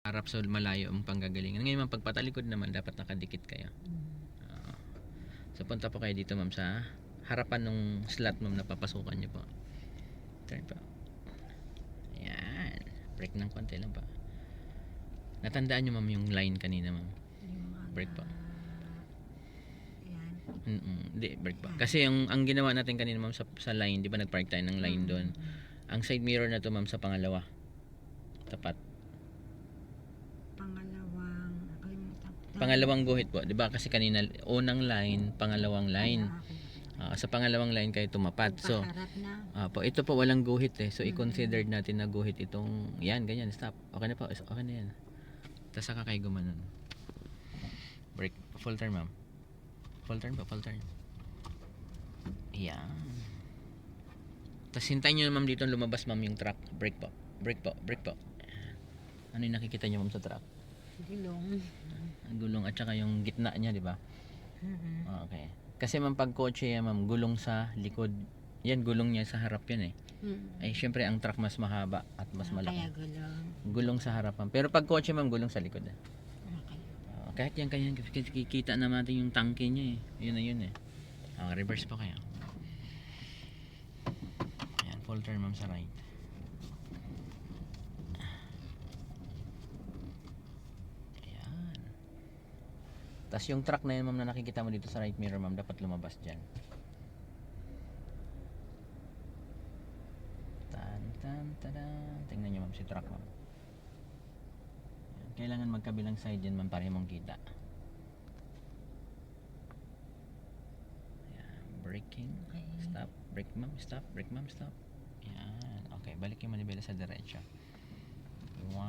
harap so malayo ang panggagalingan. Ngayon ma'am, pagpatalikod naman dapat nakadikit kayo. So punta po kayo dito ma'am sa harapan ng slot ma'am na papasukan niyo po. Turn po. Ayan. Break ng konti lang pa. Natandaan niyo ma'am yung line kanina ma'am. Break po. Hindi, break pa. Kasi ang ginawa natin kanina ma'am sa line, di ba nagpark tayo ng line doon. Ang side mirror na to ma'am sa pangalawa. Tapat. Pangalawang guhit po, di ba? Kasi kanina unang line, pangalawang line. Sa pangalawang line kayo tumapat. So, po, ito po walang guhit eh. So, i-considered natin na guhit itong, yan, ganyan, stop. Okay na po, okay na yan. Tapos saka kayo gumanon. Break, full turn ma'am. Full turn po, full turn. Yan. Tapos hintayin nyo ma'am dito lumabas ma'am yung truck. Break po, break po, break po. Ano yung nakikita nyo ma'am sa truck? Gulong. Gulong at saka yung gitna niya, di ba? Okay. Kasi ma'am pag kotse yan ma'am, gulong sa likod. Yan, gulong niya sa harap yan eh. Ay syempre ang truck mas mahaba at mas malaki. Kaya gulong. Gulong sa harap ma'am. Pero pag kotse ma'am, gulong sa likod eh. Kahit yan kaya kikita naman natin yung tangke niya eh. Yun na yun eh. Reverse po kayo. Ayan, full turn ma'am sa right. Ayan. Tapos yung truck na yun ma'am na nakikita mo dito sa right mirror ma'am, dapat lumabas dyan. Tingnan nyo ma'am si truck ma'am. Kailangan magkabilang side yan ma'am para mong kita. Ayan, braking. Okay. Stop, brake ma'am, stop, brake ma'am, stop. Ayan, okay, balik yung manibela sa diretso. 1.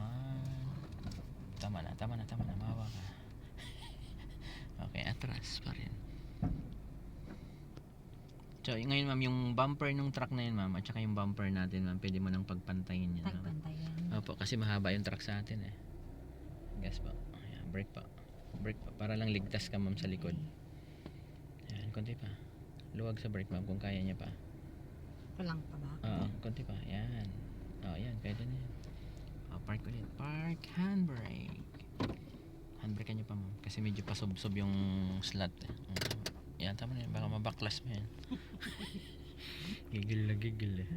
Tama na, mahawa ka. Okay, atras pa rin. So, ngayon ma'am, yung bumper ng truck na yun ma'am, at saka yung bumper natin ma'am, pwede mo nang pagpantayin yan. Pagpantayin. Opo, kasi mahaba yung truck sa atin eh. Gas pa. Ayan, brake pa. Brake pa. Para lang ligtas ka ma'am sa likod. Ayan, konti pa. Luwag sa brake ma'am kung kaya niya pa. Kulang pa ba? Konti pa. Ayan. Ayan, pwede na yan. Park ulit. Park handbrake. Handbrake niyo pa ma'am. Kasi medyo pasob-sob yung slot eh. Yan, tama na yan. Baka mabaklas mo yan. Gigil na gigil eh.